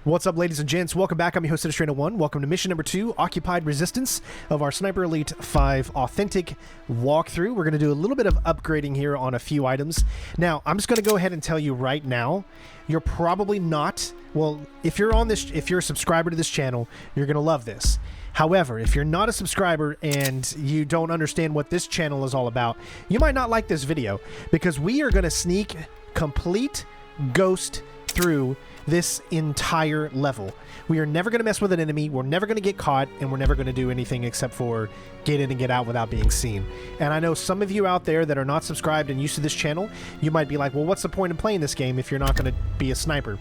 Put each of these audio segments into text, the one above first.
What's up, ladies and gents? Welcome back. I'm your host, Strainer1. Welcome to mission number 2, Occupied Resistance of our Sniper Elite 5 Authentic Walkthrough. We're going to do a little bit of upgrading here on a few items. Now, I'm just going to go ahead and tell you right now, you're probably not... Well, if you're a subscriber to this channel, you're going to love this. However, if you're not a subscriber and you don't understand what this channel is all about, you might not like this video, because we are going to sneak complete ghost through this entire level. We are never going to mess with an enemy, we're never going to get caught, and we're never going to do anything except for get in and get out without being seen. And I know some of you out there that are not subscribed and used to this channel, you might be like, well, what's the point of playing this game if you're not going to be a sniper?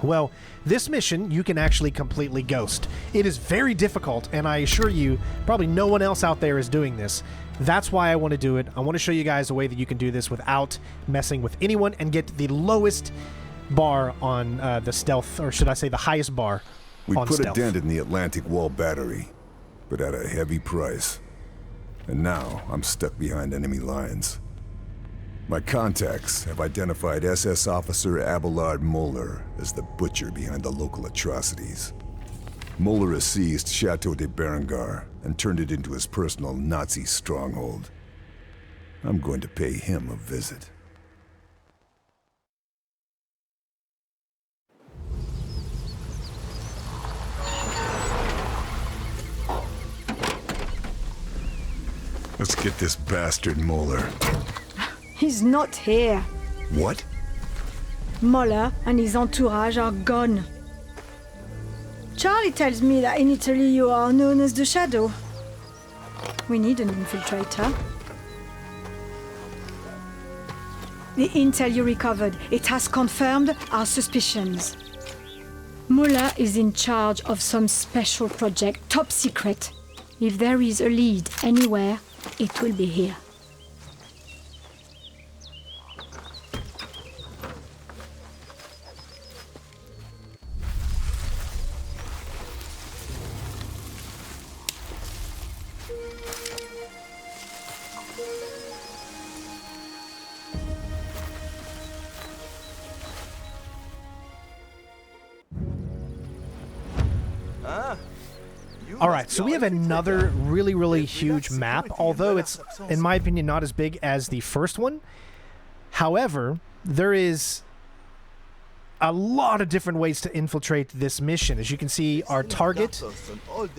Well, this mission, you can actually completely ghost. It is very difficult, and I assure you, probably no one else out there is doing this. That's why I want to do it. I want to show you guys a way that you can do this without messing with anyone and get the lowest bar on the stealth, or should I say the highest bar on stealth. We put a dent in the Atlantic Wall battery, but at a heavy price. And now I'm stuck behind enemy lines. My contacts have identified SS Officer Abelard Moeller as the butcher behind the local atrocities. Moeller has seized Chateau de Berengar and turned it into his personal Nazi stronghold. I'm going to pay him a visit. Let's get this bastard Moeller. He's not here. What? Moeller and his entourage are gone. Charlie tells me that in Italy you are known as the Shadow. We need an infiltrator. The intel you recovered, it has confirmed our suspicions. Moeller is in charge of some special project, top secret. If there is a lead anywhere, it will be here. Alright, so we have another really huge map, although it's, in my opinion, not as big as the first one. However, there is a lot of different ways to infiltrate this mission. As you can see, our target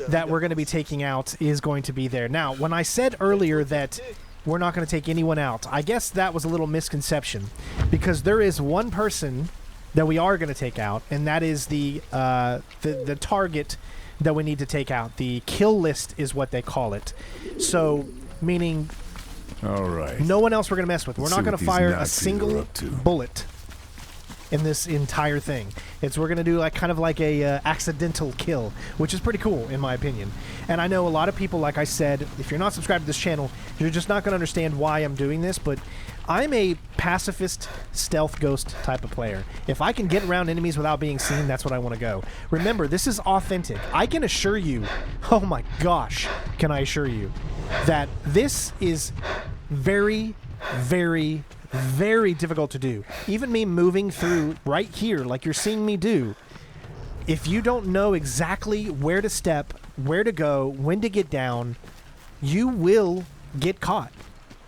that we're going to be taking out is going to be there. Now, when I said earlier that we're not going to take anyone out, I guess that was a little misconception, because there is one person that we are going to take out, and that is the target that we need to take out. The kill list is what they call it. So, meaning all right, no one else we're going to mess with. We're not going to fire a single bullet in this entire thing. We're going to do kind of like a accidental kill, which is pretty cool in my opinion. And I know a lot of people, like I said, if you're not subscribed to this channel, you're just not going to understand why I'm doing this, but I'm a pacifist stealth ghost type of player. If I can get around enemies without being seen, that's what I want to go. Remember, this is authentic. I can assure you, oh my gosh, can I assure you, that this is very difficult to do. Even me moving through right here, like you're seeing me do, if you don't know exactly where to step, where to go, when to get down, you will get caught.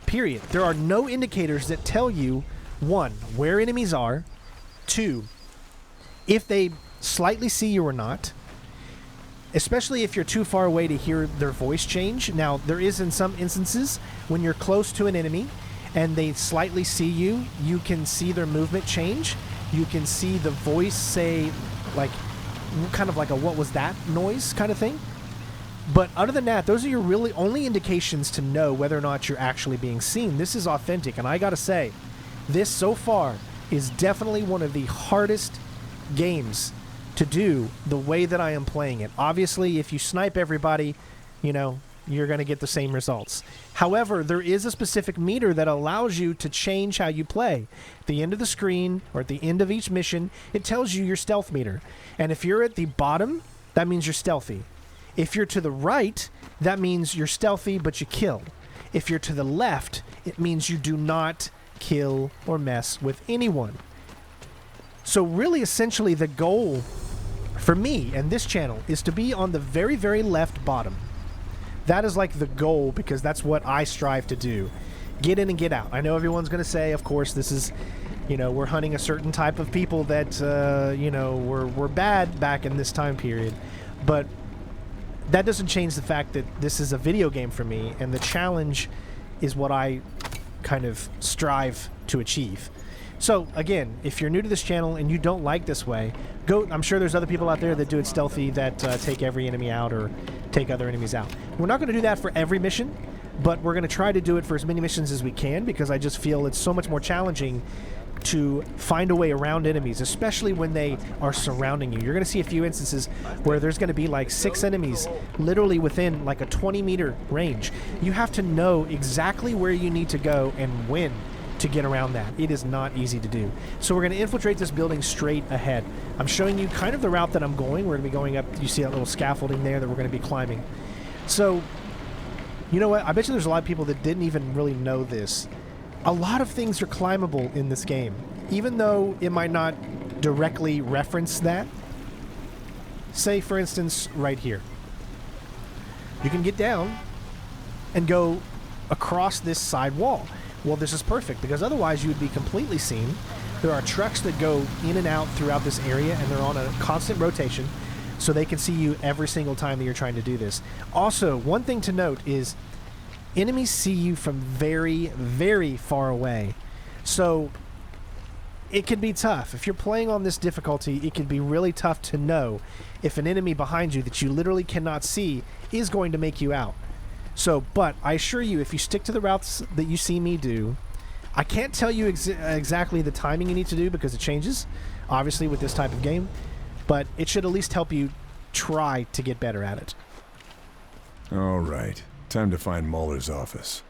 Period. There are no indicators that tell you, 1, where enemies are, 2, if they slightly see you or not, especially if you're too far away to hear their voice change. Now, there is in some instances when you're close to an enemy and they slightly see you, you can see their movement change. You can see the voice say, like, kind of like a what was that noise kind of thing. But other than that, those are your really only indications to know whether or not you're actually being seen. This is authentic, and I gotta say, this so far is definitely one of the hardest games to do the way that I am playing it. Obviously, if you snipe everybody, you know, you're going to get the same results. However, there is a specific meter that allows you to change how you play. At the end of the screen, or at the end of each mission, it tells you your stealth meter. And if you're at the bottom, that means you're stealthy. If you're to the right, that means you're stealthy, but you kill. If you're to the left, it means you do not kill or mess with anyone. So really, essentially, the goal for me and this channel is to be on the very, very left bottom. That is like the goal, because that's what I strive to do. Get in and get out. I know everyone's going to say, of course, this is, you know, we're hunting a certain type of people that, you know, were bad back in this time period. But that doesn't change the fact that this is a video game for me, and the challenge is what I kind of strive to achieve. So, again, if you're new to this channel and you don't like this way, go. I'm sure there's other people out there that do it stealthy, that take every enemy out or take other enemies out. We're not going to do that for every mission, but we're going to try to do it for as many missions as we can, because I just feel it's so much more challenging to find a way around enemies, especially when they are surrounding you. You're going to see a few instances where there's going to be like 6 enemies literally within like a 20-meter range. You have to know exactly where you need to go and when to get around that. It is not easy to do. So we're going to infiltrate this building straight ahead. I'm showing you kind of the route that I'm going. We're going to be going up. You see that little scaffolding there that we're going to be climbing. So, you know what? I bet you there's a lot of people that didn't even really know this. A lot of things are climbable in this game, even though it might not directly reference that. Say, for instance, right here. You can get down and go across this side wall. Well, this is perfect, because otherwise you would be completely seen. There are trucks that go in and out throughout this area, and they're on a constant rotation, so they can see you every single time that you're trying to do this. Also, one thing to note is enemies see you from very, very far away. So it can be tough. If you're playing on this difficulty, it can be really tough to know if an enemy behind you that you literally cannot see is going to make you out. So, but I assure you, if you stick to the routes that you see me do, I can't tell you exactly the timing you need to do, because it changes, obviously, with this type of game, but it should at least help you try to get better at it. All right. Time to find Muller's office.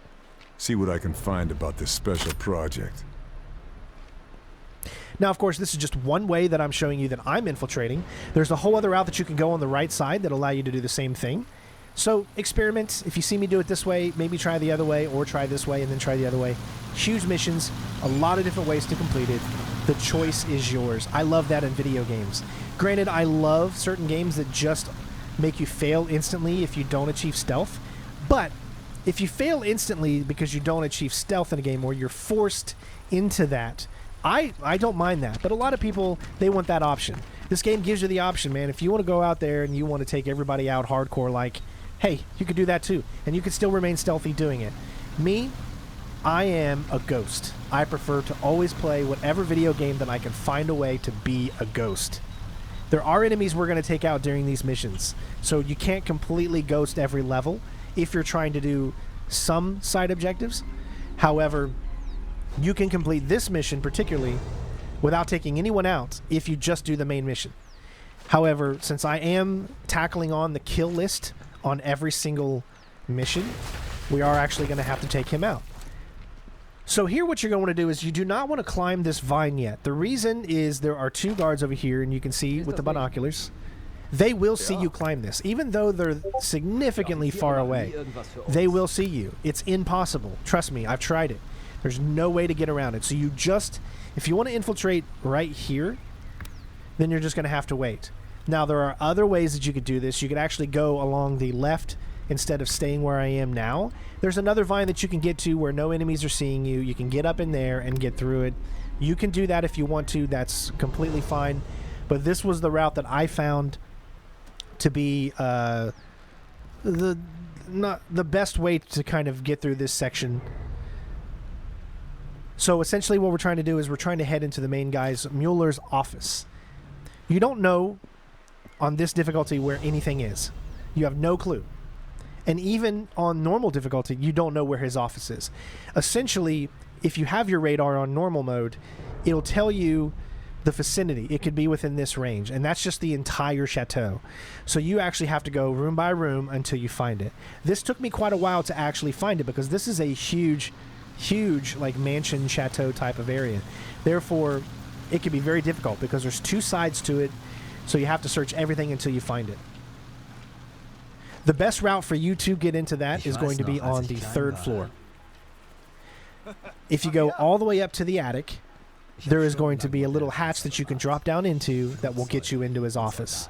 See what I can find about this special project. Now, of course, this is just one way that I'm showing you that I'm infiltrating. There's a whole other route that you can go on the right side that'll allow you to do the same thing. So, experiment. If you see me do it this way, maybe try the other way, or try this way and then try the other way. Huge missions, a lot of different ways to complete it. The choice is yours. I love that in video games. Granted, I love certain games that just make you fail instantly if you don't achieve stealth. But if you fail instantly because you don't achieve stealth in a game, or you're forced into that, I don't mind that. But a lot of people, they want that option. This game gives you the option, man. If you want to go out there and you want to take everybody out hardcore, like, hey, you could do that too. And you could still remain stealthy doing it. Me, I am a ghost. I prefer to always play whatever video game that I can find a way to be a ghost. There are enemies we're going to take out during these missions, so you can't completely ghost every level if you're trying to do some side objectives. However, you can complete this mission particularly without taking anyone out if you just do the main mission. However, since I am tackling on the kill list on every single mission, we are actually going to have to take him out. So here what you're going to do is you do not want to climb this vine yet. The reason is there are 2 guards over here, and you can see with the binoculars. They will see you climb this. Even though they're significantly far away, they will see you. It's impossible. Trust me, I've tried it. There's no way to get around it. So you just, if you want to infiltrate right here, then you're just going to have to wait. Now, there are other ways that you could do this. You could actually go along the left instead of staying where I am now. There's another vine that you can get to where no enemies are seeing you. You can get up in there and get through it. You can do that if you want to. That's completely fine. But this was the route that I found to be the best way to kind of get through this section. So essentially what we're trying to do is we're trying to head into the main guy's, Mueller's office. You don't know on this difficulty where anything is. You have no clue. And even on normal difficulty, you don't know where his office is. Essentially, if you have your radar on normal mode, it'll tell you the vicinity. It could be within this range, and that's just the entire chateau. So you actually have to go room by room until you find it. This took me quite a while to actually find it, because this is a huge like mansion chateau type of area. Therefore, it can be very difficult because there's 2 sides to it, so you have to search everything until you find it. The best route for you to get into that is going to be on the 3rd floor. If you go all the way up to the attic, there is going to be a little hatch that you can drop down into that will get you into his office.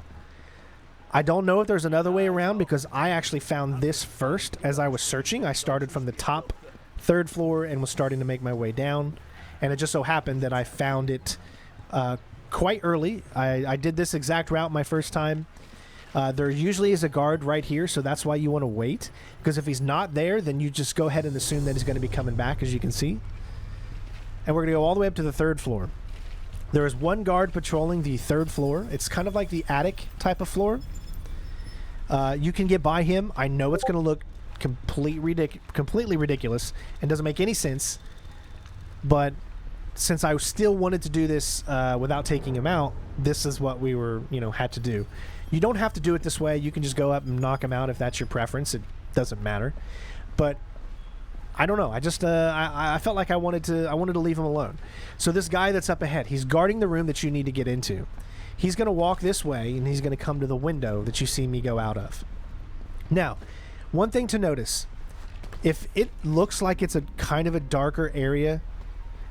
I don't know if there's another way around because I actually found this first as I was searching. I started from the top 3rd floor and was starting to make my way down. And it just so happened that I found it quite early. I did this exact route my first time. There usually is a guard right here, so that's why you want to wait. Because if he's not there, then you just go ahead and assume that he's going to be coming back, as you can see. And we're going to go all the way up to the 3rd floor. There is one guard patrolling the 3rd floor. It's kind of like the attic type of floor. You can get by him. I know it's going to look completely ridiculous and doesn't make any sense. But since I still wanted to do this without taking him out, this is what we were, had to do. You don't have to do it this way. You can just go up and knock him out if that's your preference. It doesn't matter. But I don't know. I just I felt like I wanted to leave him alone. So this guy that's up ahead, he's guarding the room that you need to get into. He's going to walk this way, and he's going to come to the window that you see me go out of. Now, one thing to notice, if it looks like it's a kind of a darker area,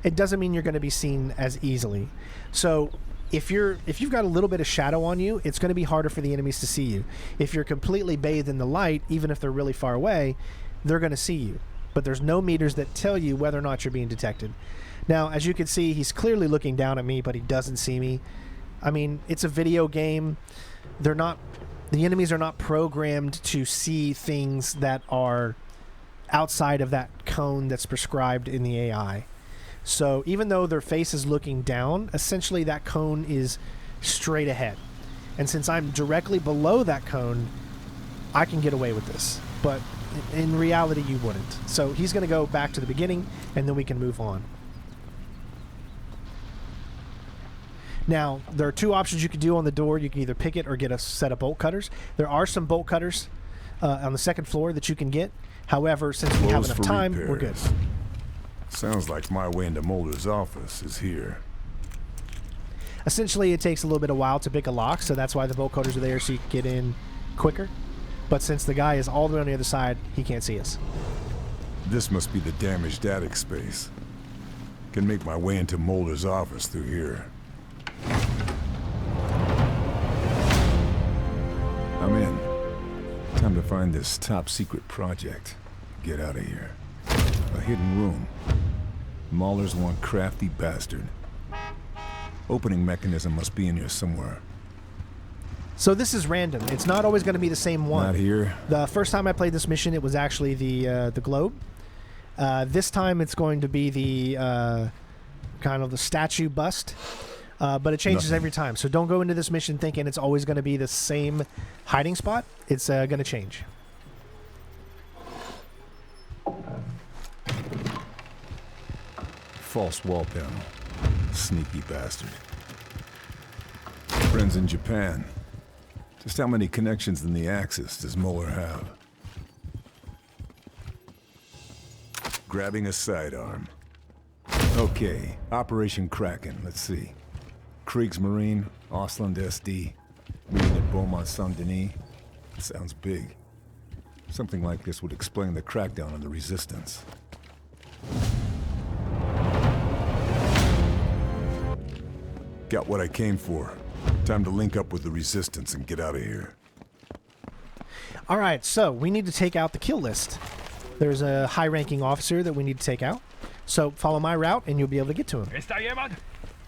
it doesn't mean you're going to be seen as easily. So if you've got a little bit of shadow on you, it's going to be harder for the enemies to see you. If you're completely bathed in the light, even if they're really far away, they're going to see you. But there's no meters that tell you whether or not you're being detected. Now, as you can see, he's clearly looking down at me, but he doesn't see me. I mean, it's a video game. The enemies are not programmed to see things that are outside of that cone that's prescribed in the AI. So even though their face is looking down, essentially that cone is straight ahead. And since I'm directly below that cone, I can get away with this. But in reality, you wouldn't. So he's going to go back to the beginning, and then we can move on. Now, there are 2 options you can do on the door. You can either pick it or get a set of bolt cutters. There are some bolt cutters on the 2nd floor that you can get. However, since we have enough time, we're good. Sounds like my way into Mulder's office is here. Essentially, it takes a little bit of while to pick a lock, so that's why the bolt cutters are there, so you can get in quicker. But since the guy is all the way on the other side, he can't see us. This must be the damaged attic space. Can make my way into Mulder's office through here. I'm in. Time to find this top secret project. Get out of here. A hidden room. Mulder's one crafty bastard. Opening mechanism must be in here somewhere. So this is random. It's not always going to be the same one. Not here. The first time I played this mission, it was actually the globe. This time it's going to be the kind of the statue bust. But it changes every time. So don't go into this mission thinking it's always going to be the same hiding spot. It's going to change. False wall panel. Sneaky bastard. Friends in Japan. Just how many connections in the Axis does Muller have? Grabbing a sidearm. Okay, Operation Kraken. Let's see. Kriegsmarine, Ausland SD, meeting at Beaumont Saint-Denis. Sounds big. Something like this would explain the crackdown on the Resistance. Got what I came for. Time to link up with the Resistance and get out of here. All right, so we need to take out the kill list. There's a high-ranking officer that we need to take out. So follow my route, and you'll be able to get to him.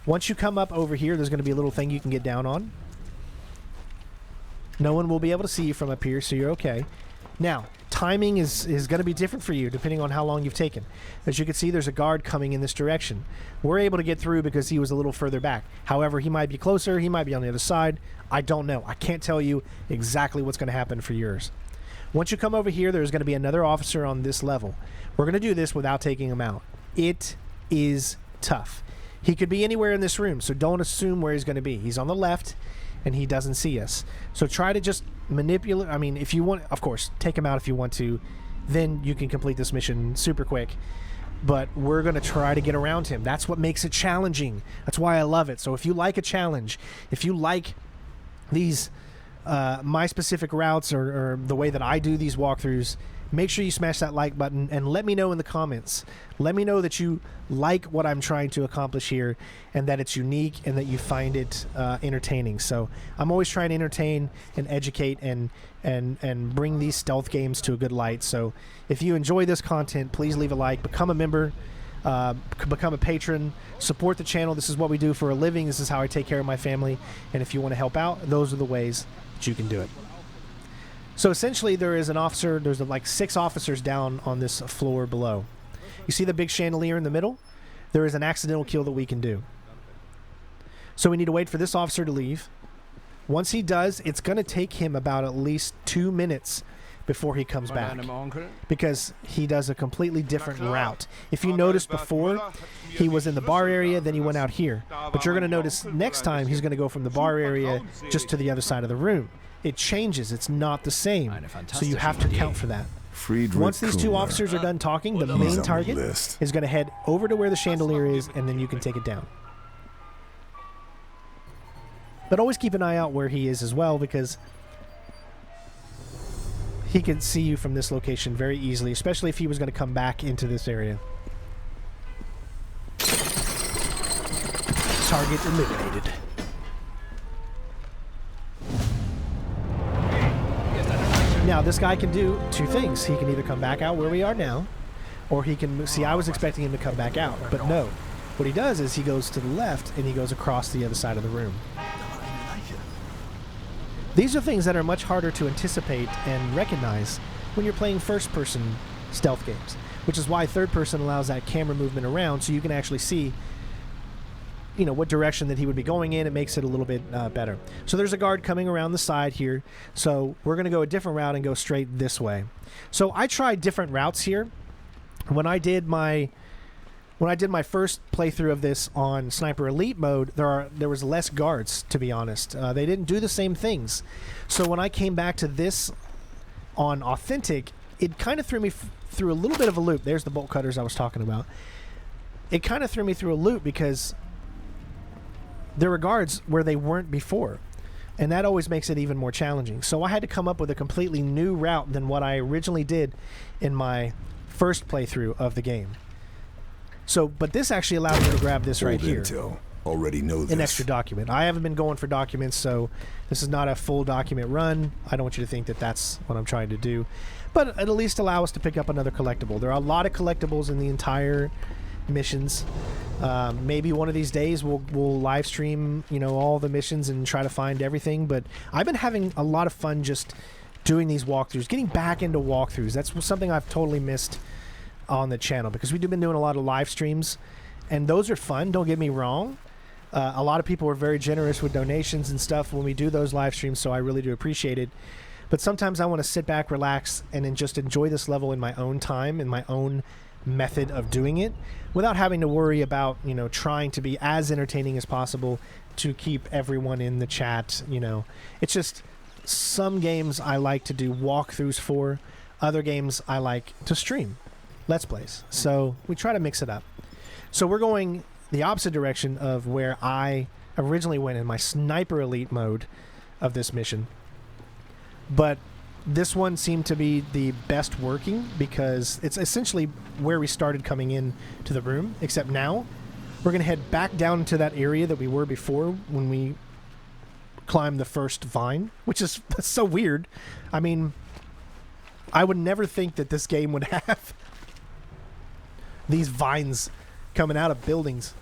Once you come up over here, there's going to be a little thing you can get down on. No one will be able to see you from up here, so you're okay. Now, timing is going to be different for you depending on how long you've taken. As you can see, there's a guard coming in this direction. We're able to get through because he was a little further back. However, he might be closer, he might be on the other side. I don't know. I can't tell you exactly what's going to happen for yours. Once you come over here, there's going to be another officer on this level. We're going to do this without taking him out. It is tough. He could be anywhere in this room, so don't assume where he's going to be. He's on the left, and he doesn't see us. So try to just manipulate. I mean, if you want, of course, take him out if you want to. Then you can complete this mission super quick. But we're going to try to get around him. That's what makes it challenging. That's why I love it. So if you like a challenge, if you like these my specific routes or the way that I do these walkthroughs, make sure you smash that like button and let me know in the comments. Let me know that you like what I'm trying to accomplish here and that it's unique and that you find it entertaining. So I'm always trying to entertain and educate and bring these stealth games to a good light. So if you enjoy this content, please leave a like, become a member, become a patron, support the channel. This is what we do for a living. This is how I take care of my family. And if you want to help out, those are the ways that you can do it. So essentially there is an officer, there's like 6 officers down on this floor below. You see the big chandelier in the middle? There is an accidental kill that we can do. So we need to wait for this officer to leave. Once he does, it's going to take him about at least 2 minutes before he comes back, because he does a completely different route. If you noticed before, he was in the bar area, then he went out here. But you're going to notice next time he's going to go from the bar area just to the other side of the room. It changes. It's not the same. So you have to account for that. Once these 2 officers are done talking, the main target is going to head over to where the chandelier is, and then you can take it down. But always keep an eye out where he is as well, because he can see you from this location very easily, especially if he was going to come back into this area. Target eliminated. Now, this guy can do 2 things. He can either come back out where we are now, or he can... See, I was expecting him to come back out, but no. What he does is he goes to the left, and he goes across the other side of the room. These are things that are much harder to anticipate and recognize when you're playing first-person stealth games, which is why third-person allows that camera movement around so you can actually see, you know, what direction that he would be going in. It makes it a little bit better. So there's a guard coming around the side here, so we're going to go a different route and go straight this way. So I tried different routes here. When I did my first playthrough of this on Sniper Elite mode, there was less guards, to be honest. They didn't do the same things. So when I came back to this on Authentic, it kind of threw me through a little bit of a loop. There's the bolt cutters I was talking about. It kind of threw me through a loop because there were guards where they weren't before. And that always makes it even more challenging. So I had to come up with a completely new route than what I originally did in my first playthrough of the game. So, but this actually allowed me to grab this right here. Intel. Already know this. An extra document. I haven't been going for documents, so this is not a full document run. I don't want you to think that that's what I'm trying to do. But it'll at least allow us to pick up another collectible. There are a lot of collectibles in the entire missions. Maybe one of these days we'll live stream, you know, all the missions and try to find everything. But I've been having a lot of fun just doing these walkthroughs, getting back into walkthroughs. That's something I've totally missed on the channel, because we've been doing a lot of live streams, and those are fun, don't get me wrong. A lot of people are very generous with donations and stuff when we do those live streams, so I really do appreciate it. But sometimes I want to sit back, relax, and then just enjoy this level in my own time, in my own method of doing it, without having to worry about, you know, trying to be as entertaining as possible to keep everyone in the chat. You know, it's just some games I like to do walkthroughs for, other games I like to stream Let's Plays. So we try to mix it up. So we're going the opposite direction of where I originally went in my Sniper Elite mode of this mission. But this one seemed to be the best working because it's essentially where we started coming in to the room, except now we're going to head back down to that area that we were before when we climbed the first vine, which is that's so weird. I mean, I would never think that this game would have these vines coming out of buildings.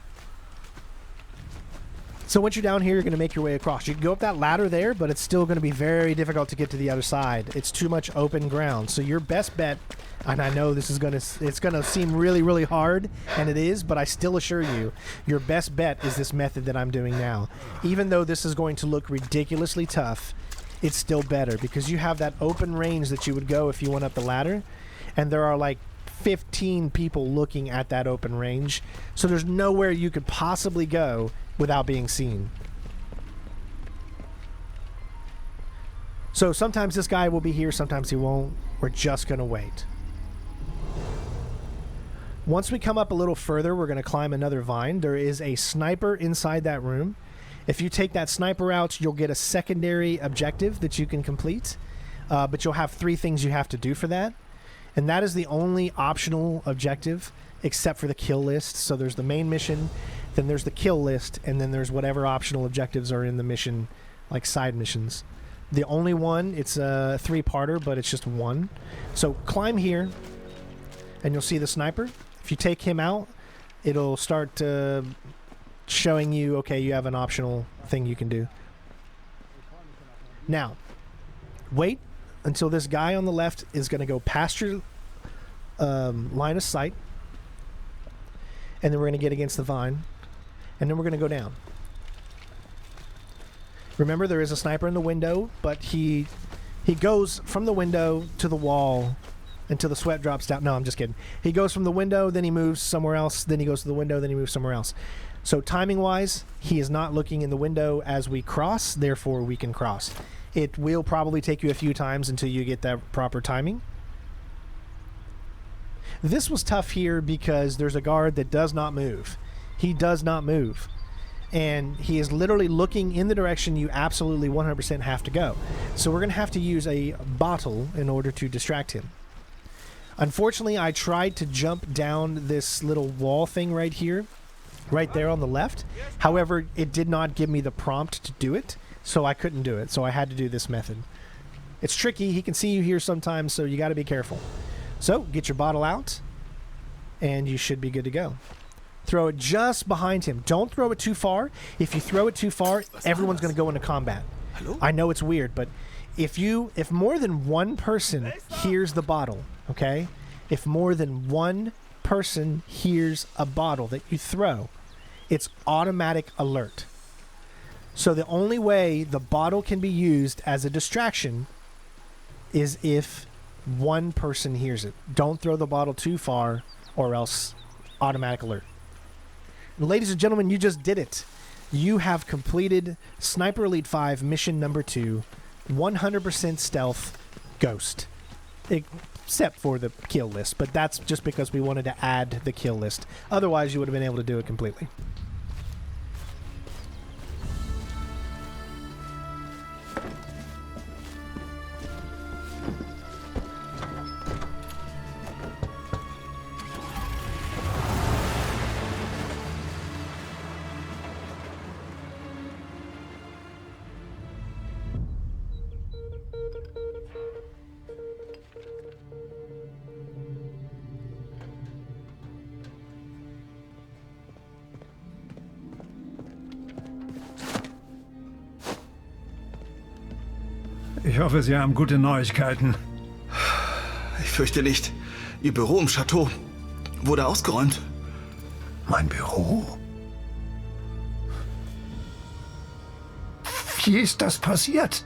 So once you're down here, you're going to make your way across. You can go up that ladder there, but it's still going to be very difficult to get to the other side. It's too much open ground. So your best bet, and I know this is it's going to seem really, really hard, and it is, but I still assure you, your best bet is this method that I'm doing now. Even though this is going to look ridiculously tough, it's still better because you have that open range that you would go if you went up the ladder, and there are like 15 people looking at that open range. So there's nowhere you could possibly go without being seen. So sometimes this guy will be here, sometimes he won't. We're just going to wait. Once we come up a little further, we're going to climb another vine. There is a sniper inside that room. If you take that sniper out, you'll get a secondary objective that you can complete. But you'll have 3 things you have to do for that. And that is the only optional objective except for the kill list. So there's the main mission, then there's the kill list, and then there's whatever optional objectives are in the mission, like side missions. The only one, it's a 3-parter, but it's just one. So climb here, and you'll see the sniper. If you take him out, it'll start showing you, okay, you have an optional thing you can do. Now, wait until this guy on the left is going to go past your line of sight, and then we're going to get against the vine, and then we're going to go down. Remember, there is a sniper in the window, but he goes from the window to the wall until the sweat drops down. No, I'm just kidding. He goes from the window, then he moves somewhere else, then he goes to the window, then he moves somewhere else. So timing-wise, he is not looking in the window as we cross, therefore we can cross. It will probably take you a few times until you get that proper timing. This was tough here because there's a guard that does not move. He does not move. And he is literally looking in the direction you absolutely 100% have to go. So we're going to have to use a bottle in order to distract him. Unfortunately, I tried to jump down this little wall thing right here, right there on the left. However, it did not give me the prompt to do it, so I couldn't do it. So I had to do this method. It's tricky. He can see you here sometimes, so you got to be careful. So get your bottle out, and you should be good to go. Throw it just behind him. Don't throw it too far. If you throw it too far, everyone's going to go into combat. Hello? I know it's weird, but if more than one person hears the bottle, okay? If more than one person hears a bottle that you throw, it's automatic alert. So the only way the bottle can be used as a distraction is if one person hears it. Don't throw the bottle too far or else automatic alert. Ladies and gentlemen, you just did it. You have completed Sniper Elite 5 mission number 2, 100% stealth ghost. Except for the kill list, but that's just because we wanted to add the kill list. Otherwise, you would have been able to do it completely. Ich hoffe, Sie haben gute Neuigkeiten. Ich fürchte nicht. Ihr Büro im Chateau wurde ausgeräumt. Mein Büro? Wie ist das passiert?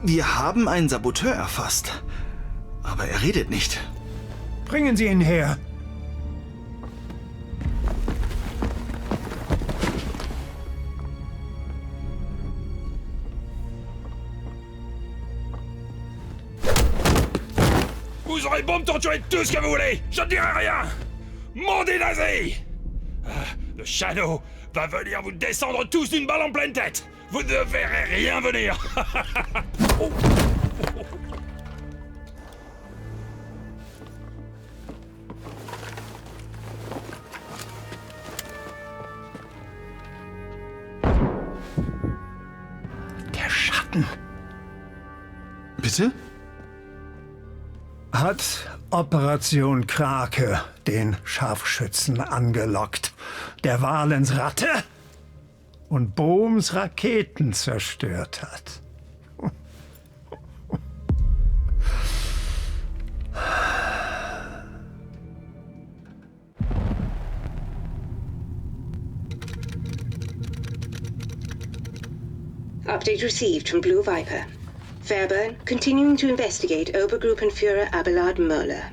Wir haben einen Saboteur erfasst. Aber er redet nicht. Bringen Sie ihn her. Vous aurez beau me torturer tout ce que vous voulez, je ne dirai rien. Mandez nazi. Le Shadow va venir vous descendre tous d'une balle en pleine tête. Vous ne verrez rien venir. Oh. Der Schatten Bitte? hat Operation Krake den Scharfschützen angelockt, der Valens Ratte und Bohms Raketen zerstört hat. Update received from Blue Viper. Fairburn continuing to investigate Obergruppenführer Abelard Möller.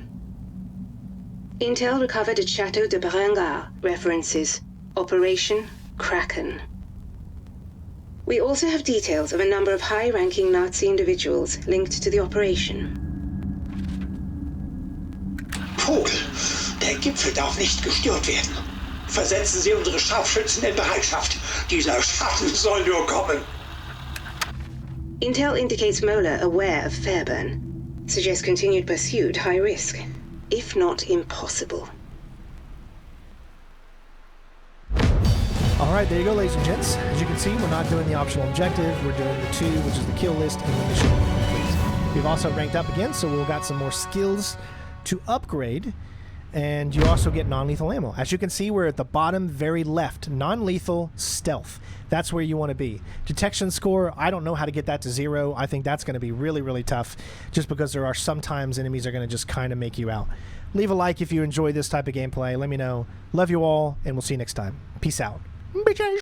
Intel recovered at Chateau de Berengar references Operation Kraken. We also have details of a number of high-ranking Nazi individuals linked to the operation. Vogel, der Gipfel darf nicht gestört werden. Versetzen Sie unsere Scharfschützen in Bereitschaft. Dieser Schatten soll nur kommen. Intel indicates Möller aware of Fairburn. Suggests continued pursuit high risk. if not impossible. All right, there you go, ladies and gents. As you can see, we're not doing the optional objective. We're doing the 2, which is the kill list and the mission complete. We've also ranked up again, so we've got some more skills to upgrade. And you also get non-lethal ammo. As you can see, we're at the bottom very left. Non-lethal stealth. That's where you want to be. Detection score, I don't know how to get that to 0. I think that's going to be really, really tough just because there are sometimes enemies are going to just kind of make you out. Leave a like if you enjoy this type of gameplay. Let me know. Love you all, and we'll see you next time. Peace out. Bitches.